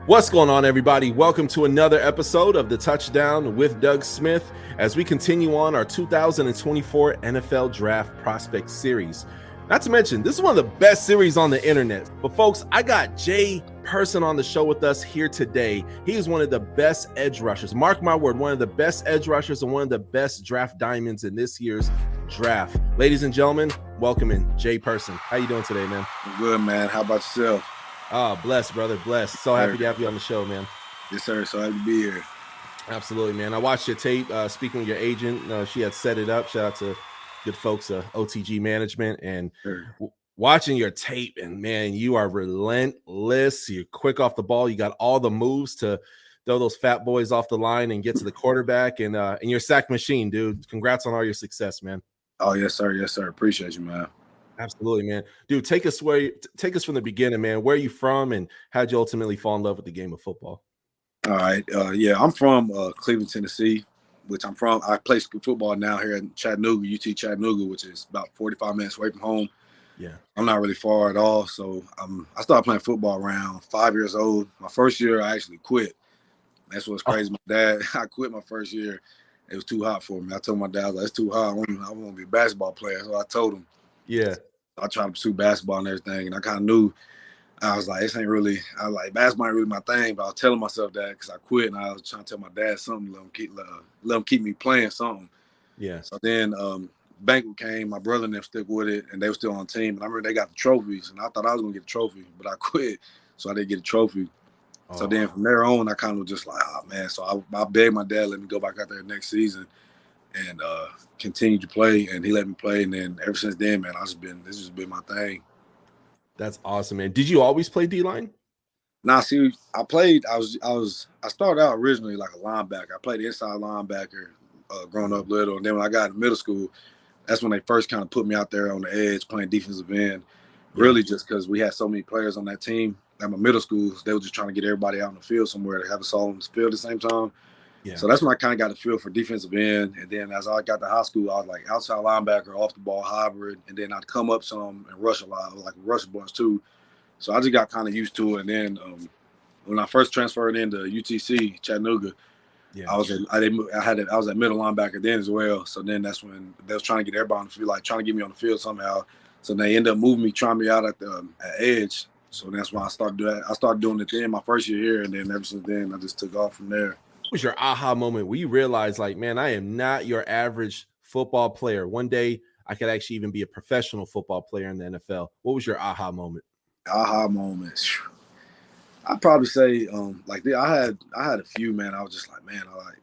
What's going on, everybody? Welcome to another episode of the Touchdown with Doug Smith as we continue on our 2024 NFL Draft Prospect Series. Not to mention, this is one of the best series on the internet. But folks, I got Jay Person on the show with us here today. He is one of the best edge rushers. Mark my word, one of the best edge rushers and one of the best draft diamonds in this year's draft. Ladies and gentlemen, welcome in Jay Person. How you doing today, man? I'm good, man. How about yourself? Oh, blessed, brother. Blessed. So happy to have you on the show, man. Yes, sir. So happy to be here. Absolutely, man. I watched your tape. Speaking with your agent, she had set it up. Shout out to good folks, OTG Management, and watching your tape. And man, you are relentless. You're quick off the ball. You got all the moves to throw those fat boys off the line and get to the quarterback. And your sack machine, dude. Congrats on all your success, man. Oh, yes, sir. Yes, sir. Appreciate you, man. Absolutely, man. Dude, take us from the beginning, man. Where are you from, and how'd you ultimately fall in love with the game of football? All right. Yeah, I'm from Cleveland, Tennessee, which I'm from. I play football now here in Chattanooga, UT Chattanooga, which is about 45 minutes away from home. Yeah. I'm not really far at all. So I started playing football around 5 years old. My first year, I actually quit. That's what's crazy. My dad, I quit my first year. It was too hot for me. I told my dad, I was like, it's too hot. I want to be a basketball player. So I told him. Yeah. I tried to pursue basketball and everything, and I kind of knew. I was like, this ain't really. I was like, basketball ain't really my thing. But I was telling myself that because I quit, and I was trying to tell my dad something, let him keep me playing something. Yeah. So then banquet came. My brother and them stuck with it, and they were still on the team. And I remember they got the trophies, and I thought I was gonna get a trophy, but I quit, so I didn't get a trophy. Oh. So then from there on, I kind of was just like, oh man. So I begged my dad let me go back out there next season. And continued to play, and he let me play, and then ever since then, man, this has been my thing. That's awesome, man. Did you always play D-line? Nah, see, I started out originally like a linebacker. I played inside linebacker growing up little, and then when I got in middle school, that's when they first kind of put me out there on the edge playing defensive end. Yeah. Really, just because we had so many players on that team at my middle school, they were just trying to get everybody out on the field somewhere to have us all on the field at the same time. Yeah. So that's when I kind of got a feel for defensive end. And then as I got to high school, I was like outside linebacker, off the ball hybrid. And then I'd come up some and rush a lot, like rush a bunch too. So I just got kind of used to it. And then when I first transferred into UTC, Chattanooga, yeah. I was at middle linebacker then as well. So then that's when they was trying to get everybody on the field, like trying to get me on the field somehow. So they ended up moving me, trying me out at edge. So that's why I started doing that. I started doing it then my first year here. And then ever since then, I just took off from there. What was your aha moment where you realized, like, man, I am not your average football player? One day I could actually even be a professional football player in the NFL. What was your aha moment? Aha moment. I'd probably say I had a few, man. I was just like, man,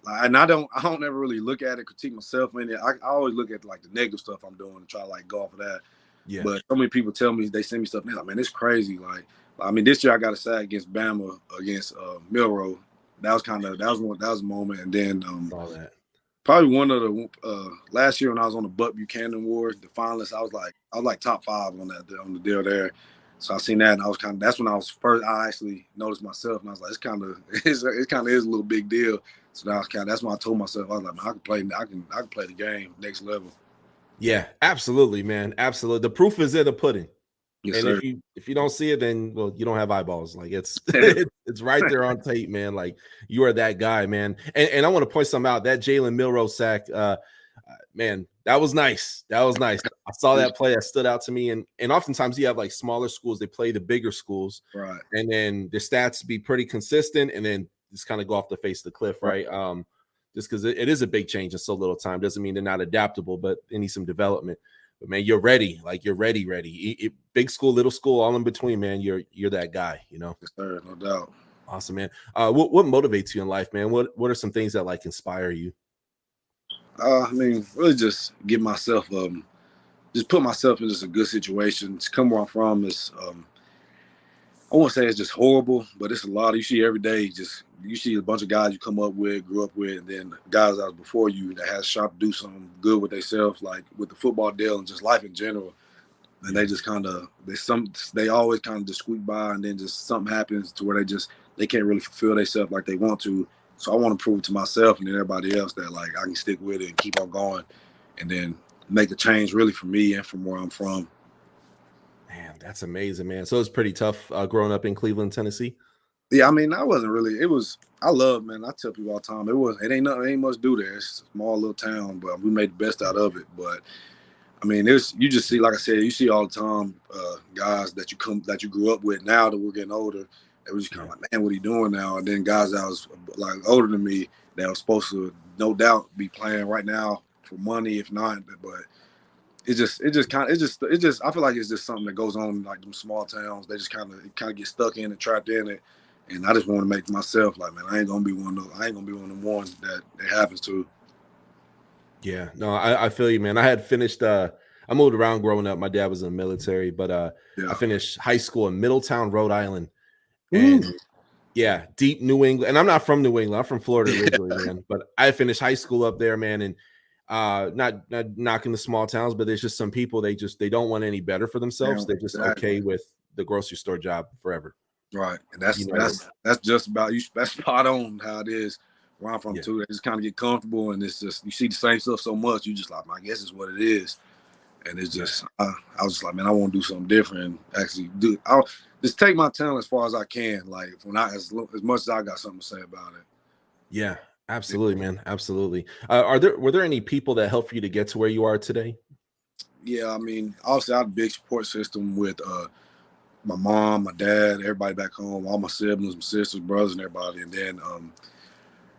and I don't ever really look at it, critique myself in it. I always look at like the negative stuff I'm doing and try to like go off of that. Yeah. But so many people tell me, they send me stuff, and they're like, man, it's crazy. Like, I mean, this year I got a sack against Bama against Milroe. That was a moment. And then probably one of the last year when I was on the Buck Buchanan Award, the finalists, I was like top 5 on the deal there. So I seen that, and that's when I actually noticed myself, and I was like, it kind of is a little big deal. So that's when I told myself, I was like, man, I can play the game next level. Yeah, absolutely, man, absolutely. The proof is in the pudding. Yes, and sir. if you don't see it, then you don't have eyeballs. Like it's right there on tape, man. Like you are that guy, man. And I want to point something out. That Jalen Milroe sack, man, that was nice. That was nice. I saw that play. That stood out to me. And oftentimes you have like smaller schools, they play the bigger schools, right? And then their stats be pretty consistent, and then just kind of go off the face of the cliff, right? Just because it is a big change in so little time doesn't mean they're not adaptable, but they need some development. But man, you're ready. Like you're ready. Big school, little school, all in between, man. You're that guy, you know. Yes, sir, no doubt. Awesome, man. What motivates you in life, man? What are some things that like inspire you? I mean, really just give myself, just put myself in just a good situation. To come where I'm from is, I won't say it's just horrible, but it's a lot. You see every day, you see a bunch of guys you grew up with, and then guys that was before you that has shot to do something good with themselves, like with the football deal and just life in general. And they just they always kind of just squeak by, and then just something happens to where they can't really fulfill themselves like they want to. So I want to prove to myself and then everybody else that like I can stick with it and keep on going, and then make a change really for me and from where I'm from. Man, that's amazing, man. So it's pretty tough growing up in Cleveland, Tennessee. Yeah, I mean, I wasn't really. It was. I love, man. I tell people all the time. It ain't nothing. Ain't much to do there. It's a small little town, but we made the best out of it. But I mean, there's you just see, like I said, you see all the time guys that you grew up with now that we're getting older. They were just kind of like, man, what are you doing now? And then guys that was like older than me that was supposed to, no doubt, be playing right now for money, if not. But it just I feel like it's just something that goes on in like them small towns. They just kind of get stuck in and trapped in it. And I just want to make myself like, man, I ain't gonna be one of those. I ain't gonna be one of them ones that it happens to. Yeah, no, I feel you, man. I had finished I moved around growing up. My dad was in the military, but I Yeah. finished high school in Middletown, Rhode Island. Ooh. And yeah, deep New England. And I'm not from New England. I'm from Florida originally, man. But I finished high school up there, man. And not knocking the small towns, but there's just some people they don't want any better for themselves. Yeah, They're just exactly. okay with the grocery store job forever. Right, and You know, that's just about you. That's spot on how it is where I'm from yeah, too. They just kind of get comfortable, and it's just you see the same stuff so much. You just like, I guess it's what it is, and it's yeah, just I was just like, man, I want to do something different and actually do. I'll just take my talent as far as I can. Like when as much as I got something to say about it. yeah. Absolutely, man. Absolutely. Were there any people that helped you to get to where you are today? Yeah, I mean, obviously I had a big support system with my mom, my dad, everybody back home, all my siblings, my sisters, brothers, and everybody, and then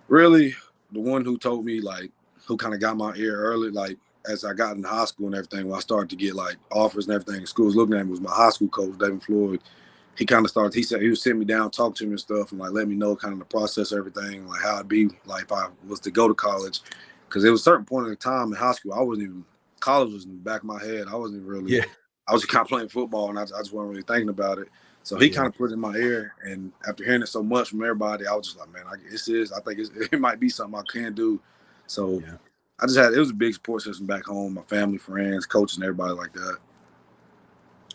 really the one who told me like who kind of got my ear early like as I got in high school and everything when I started to get like offers and everything schools looking at me was my high school coach David Floyd. He kind of started, he said he would sit me down, talk to me and stuff, and like let me know kind of the process, everything, like how it'd be like if I was to go to college, because there was a certain point in time in high school I wasn't even, college was in the back of my head. I wasn't even really, Yeah, I was just kind of playing football and I just wasn't really thinking about it. So he yeah, kind of put it in my ear, and after hearing it so much from everybody, I was just like, man, I think it might be something I can do. So yeah. it was a big support system back home, my family, friends, coaches, and everybody like that.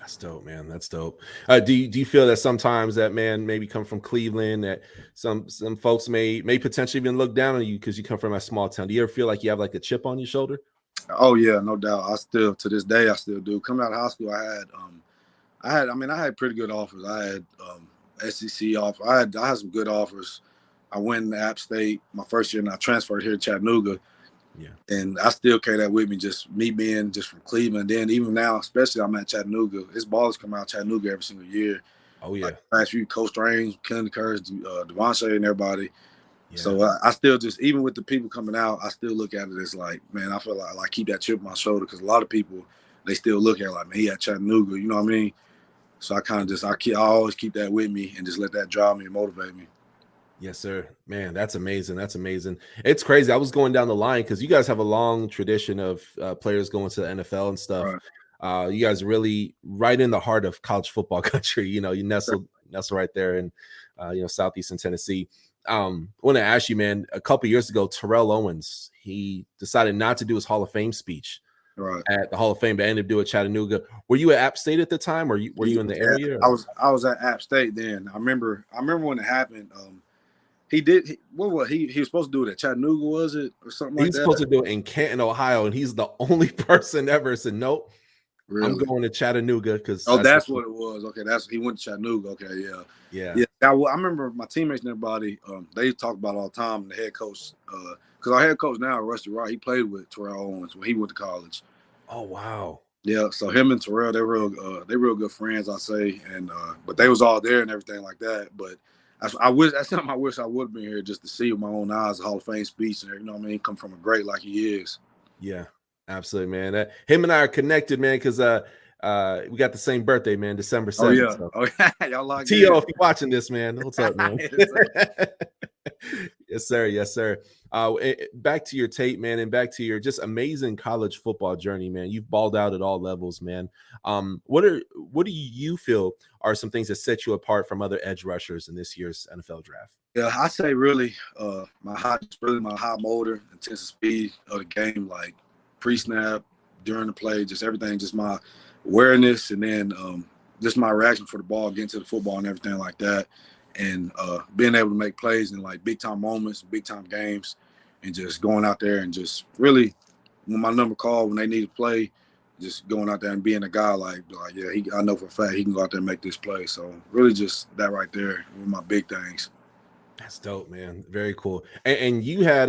That's dope, man. That's dope. Do you feel that sometimes that man maybe come from Cleveland, that some folks may potentially even look down on you because you come from a small town? Do you ever feel like you have like a chip on your shoulder? Oh yeah, no doubt. I still to this day I still do. Coming out of high school, I had pretty good offers. I had SEC offer. I had some good offers. I went to App State my first year, and I transferred here to Chattanooga. Yeah. And I still carry that with me, just me being just from Cleveland. Then even now, especially I'm at Chattanooga. His ballers come out of Chattanooga every single year. Oh Like yeah. last few, Coach Strange, Kelly Curtis, Devontae, and everybody. Yeah. So I still just, even with the people coming out, I still look at it as like, man, I feel like keep that chip on my shoulder, because a lot of people, they still look at it like, man, he at Chattanooga, you know what I mean? So I kind of just, I always keep that with me and just let that drive me and motivate me. Yes, sir. Man, that's amazing. That's amazing. It's crazy. I was going down the line because you guys have a long tradition of players going to the NFL and stuff. Right. You guys really right in the heart of college football country. You know, you nestle right there in southeastern Tennessee. I want to ask you, man. A couple years ago, Terrell Owens, he decided not to do his Hall of Fame speech Right. at the Hall of Fame, but ended up doing Chattanooga. Were you at App State at the time, or were you in the Yeah, area? I was at App State then. I remember when it happened. He did. What was he was supposed to do it at Chattanooga? Was it or something He like was supposed that? to do it in Canton, Ohio, and he's the only person ever said, "Nope, I'm Really? going to Chattanooga," because Oh, that's that's what it was. Okay, that's he went to Chattanooga. Okay, yeah, yeah, yeah. I remember my teammates and everybody. They talk about all the time. And the head coach, because our head coach now, Rusty Wright, he played with Terrell Owens when he went to college. oh wow, Yeah, so him and Terrell, they're real good friends, I say, and but they was all there and everything like that. But that's something I wish I would have been here just to see with my own eyes, the Hall of Fame speech, and you know what I mean, come from a great like he is. yeah, absolutely, man. Him and I are connected, man, because we got the same birthday, man, December Oh 7th. yeah, So, oh yeah, y'all locked T.O., in. if you're watching this, man, what's up, man? Yes, sir. Yes, sir. Yes, sir. Back to your tape, man, and back to your just amazing college football journey, man. You've balled out at all levels, man. What do you feel are some things that set you apart from other edge rushers in this year's NFL draft? Yeah, I say really, my high motor, intensive speed of the game, like pre-snap, during the play, just everything, just my awareness, and then just my reaction for the ball, getting to the football, and everything like that, and being able to make plays in like big time moments, big time games, and just going out there and just really, when my number called, when they need to play, just going out there and being a guy like yeah, I know for a fact he can go out there and make this play. So really, just that right there were my big things. That's dope, man. Very cool. And you had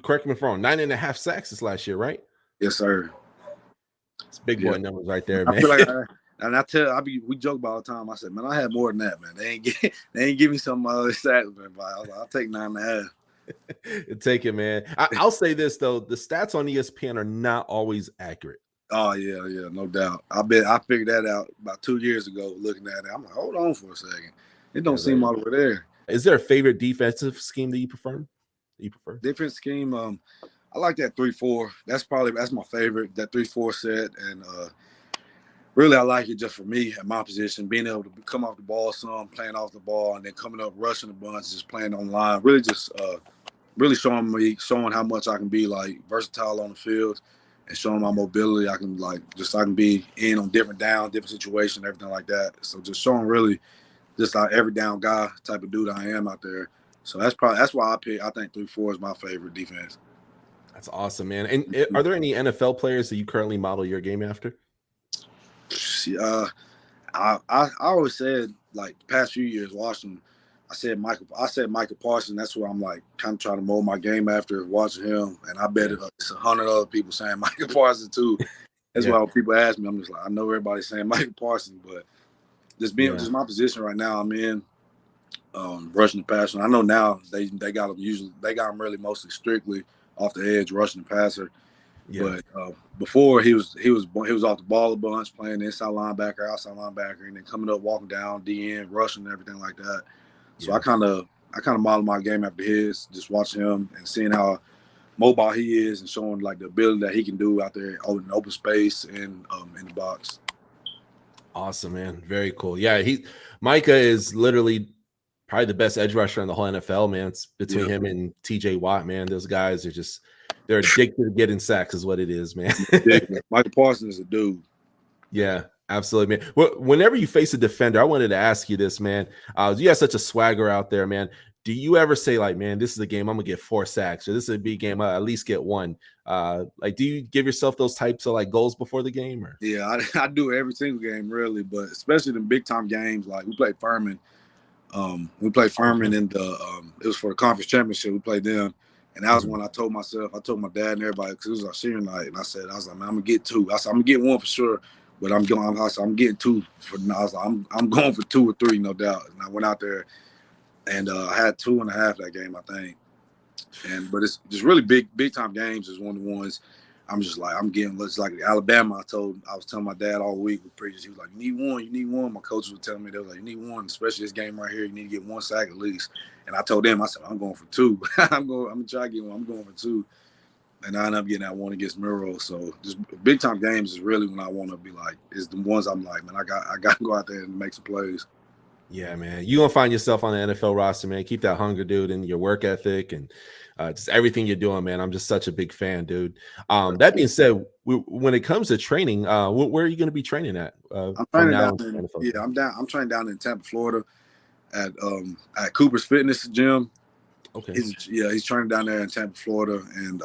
correct me if I'm wrong, 9.5 sacks this last year, right? Yes, sir. It's big boy numbers right there, I man. feel like we joke about all the time. I said, man, I had more than that, man. They ain't give me some other stats, man. But I was like, I'll take 9.5. Take it, man. I'll say this though: the stats on ESPN are not always accurate. Oh yeah, no doubt. I figured that out about 2 years ago. Looking at it, I'm like, hold on for a second. It don't seem all the way there. Is there a favorite defensive scheme that you prefer? Defense scheme. I like that 3-4. That's my favorite. That 3-4 set, and really I like it just for me at my position, being able to come off the ball some, playing off the ball, and then coming up rushing a bunch, just playing on line. Really just really showing how much I can be like versatile on the field, and showing my mobility. I can be in on different downs, different situations, everything like that. So just showing really just like every down guy type of dude I am out there. So that's why I think 3-4 is my favorite defense. That's awesome, man. And are there any NFL players that you currently model your game after? I always said, like, the past few years watching, I said Michael Parsons. That's what I'm like kind of trying to mold my game after watching him. And I bet it's 100 other people saying Michael Parsons too. That's why when people ask me, I'm just like, I know everybody's saying Michael Parsons, but just my position right now, I'm in rushing the passer. I know now they got him really mostly strictly off the edge, rushing the passer. Yeah. But before he was off the ball a bunch, playing inside linebacker, outside linebacker, and then coming up, walking down, DN, rushing, and everything like that. So I kind of model my game after his, just watching him and seeing how mobile he is and showing like the ability that he can do out there in open space and in the box. Awesome, man. Very cool. Yeah, Micah is literally probably the best edge rusher in the whole NFL, man. It's between him and TJ Watt, man. Those guys are they're addicted to getting sacks is what it is, man. Michael Parsons is a dude. Yeah, absolutely, man. Well, whenever you face a defender, I wanted to ask you this, man. You have such a swagger out there, man. Do you ever say, like, man, this is a game I'm gonna get 4 sacks, or this is a big game, I'll at least get 1? Like, do you give yourself those types of like goals before the game? Or? Yeah, I do every single game, really, but especially the big time games. Like we played Furman. In the it was for the conference championship. We played them. And that was when I told my dad and everybody, because it was our senior night, and I was like, man, I'm gonna get 2. I said, I'm gonna get 1 for sure, but I'm getting 2 for now. I was like, I'm going for 2 or 3, no doubt. And I went out there and I had 2.5 that game, I think. But it's just really big time games is one of the ones I'm just like, I'm getting, it's like Alabama. I was telling my dad all week with preachers, he was like, you need one. My coaches were telling me, they was like, you need 1, especially this game right here. You need to get 1 sack at least. And I told them, I said, I'm going for 2. I'm gonna try to get 1. I'm going for 2. And I ended up getting that 1 against Miro. So just big time games is really when I want to be like, is the ones I'm like, man, I got to go out there and make some plays. Yeah, man, you're gonna find yourself on the NFL roster, man. Keep that hunger, dude, and your work ethic and just everything you're doing, man. I'm just such a big fan, dude. That being said, when it comes to training, where are you going to be training at? I'm training I'm training down in Tampa, Florida, at Cooper's Fitness Gym. Okay. He's training down there in Tampa, Florida, and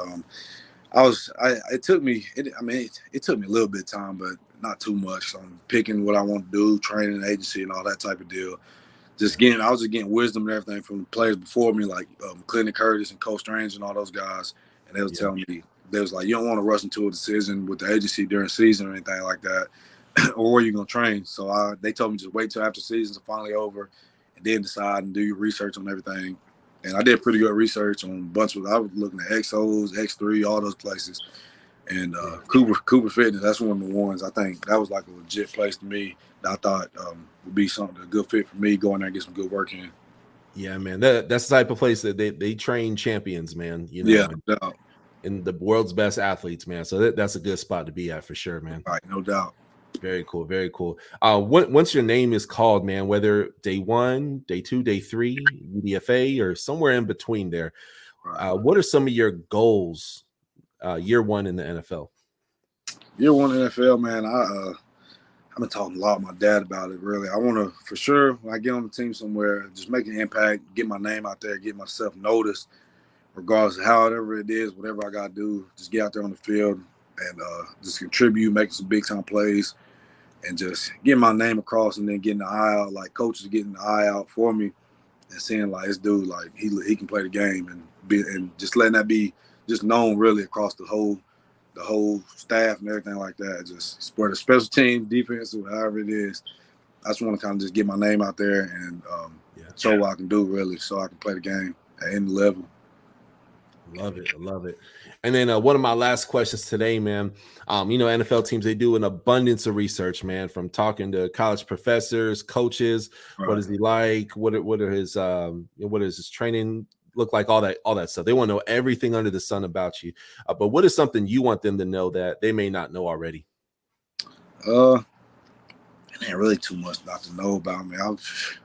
it took me a little bit of time, but not too much. So I'm picking what I want to do, training agency and all that type of deal. I was just getting wisdom and everything from the players before me, like Clinton Curtis and Coach Strange and all those guys. And they was telling me, they was like, you don't want to rush into a decision with the agency during season or anything like that, or where you going to train. So they told me just wait till after season's finally over and then decide and do your research on everything. And I did pretty good research on a bunch of, I was looking at XOs, X3, all those places. And Cooper Fitness, that's one of the ones I think that was like a legit place to me that I thought would be a good fit for me, going there and get some good work in. Yeah, man, that's the type of place that they train champions, man. You know, and the world's best athletes, man. So that's a good spot to be at for sure, man. Right, no doubt. Very cool, very cool. Once your name is called, man, whether day 1, day 2, day 3, UDFA, or somewhere in between there, what are some of your goals year 1 in the NFL? Year 1 in the NFL, man, I've been talking a lot with my dad about it, really. I want to, for sure, when I get on the team somewhere, just make an impact, get my name out there, get myself noticed, regardless of however it is, whatever I got to do, just get out there on the field, and just contribute, making some big time plays, and just getting my name across, and then getting the eye out, like coaches getting the eye out for me, and seeing like this dude, like he can play the game, and just letting that be just known really across the whole staff and everything like that. Just sport, the special team, defense, or however it is. I just want to kind of just get my name out there and show what I can do really, so I can play the game at any level. Love it. I love it. And then one of my last questions today, man, NFL teams, they do an abundance of research, man, from talking to college professors, coaches. Right. What is he like? What is his training look like? All that stuff. They want to know everything under the sun about you. But what is something you want them to know that they may not know already? It ain't really too much not to know about me.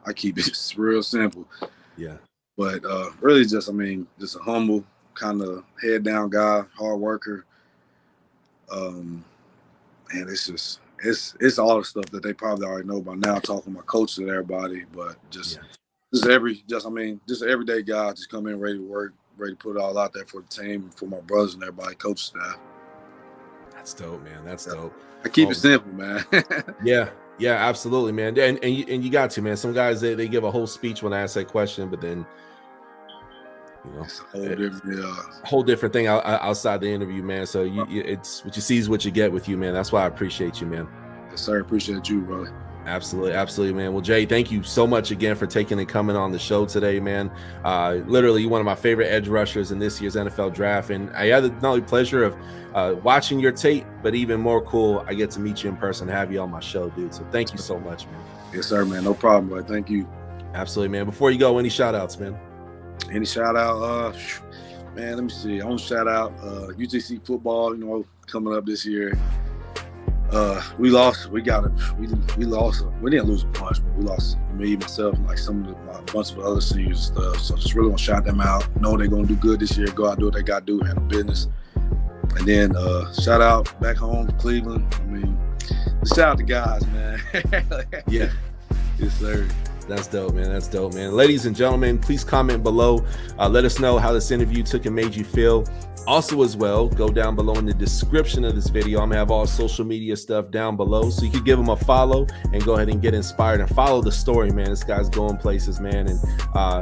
I keep it real simple. Yeah. But really just a humble, kind of head down guy, hard worker. And it's all the stuff that they probably already know by now, talking to my coaches and everybody, but just an everyday guy, just come in ready to work, ready to put it all out there for the team, for my brothers and everybody, coach staff. That's dope, man. That's dope. I keep it simple, man. Yeah, absolutely, man. And you got to, man. Some guys they give a whole speech when I ask that question, but then it's a whole different thing outside the interview, man. So it's what you see is what you get with you, man. That's why I appreciate you, man. Yes, sir. Appreciate you, brother. Absolutely, man. Well, Jay, thank you so much again for taking and coming on the show today, man. Literally, you're one of my favorite edge rushers in this year's NFL draft, and I had the not only pleasure of watching your tape, but even more cool, I get to meet you in person, have you on my show, dude. So thank you so much, man. Yes, sir, man. No problem, bro. Thank you. Absolutely, man. Before you go, any shout outs, man? Any shout out? Man, let me see. I want to shout out UTC football, coming up this year. We lost. We lost. We didn't lose a bunch, but we lost me, myself, and like a bunch of other seniors and stuff. So just really want to shout them out. Know they're gonna do good this year. Go out, do what they gotta do, handle business. And then shout out back home to Cleveland. Shout out the guys, man. Yeah. Yes, sir. That's dope, man. That's dope, man. Ladies and gentlemen, please comment below. Let us know how this interview took and made you feel. Also, as well, go down below in the description of this video. I'm going to have all social media stuff down below, so you can give them a follow and go ahead and get inspired and follow the story, man. This guy's going places, man. And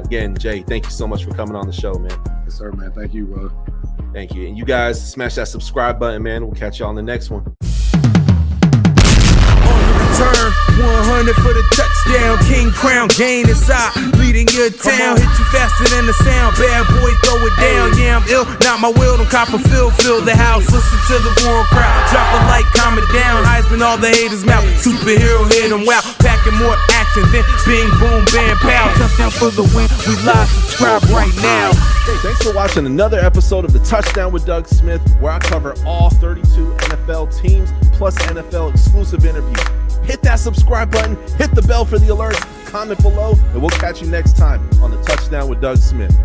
again, Jay, thank you so much for coming on the show, man. Yes, sir, man. Thank you, bro. Thank you. And you guys, smash that subscribe button, man. We'll catch you on the next one. Turn 100 for the touchdown, king crown, gain inside, leading your town, hit you faster than the sound, bad boy, throw it down, yeah, I'm ill, not my will, don't Copperfield, fill the house, listen to the roaring crowd, drop a light, calm it down, Heisman, all the haters mouth, superhero hit them wow, packing more action than bing, boom, bam, pow, touchdown for the win, we live, subscribe right now. Hey, thanks for watching another episode of the Touchdown with Doug Smith, where I cover all 32 NFL teams, plus NFL exclusive interviews. Hit that subscribe button, hit the bell for the alerts, comment below, and we'll catch you next time on the Touchdown with Doug Smith.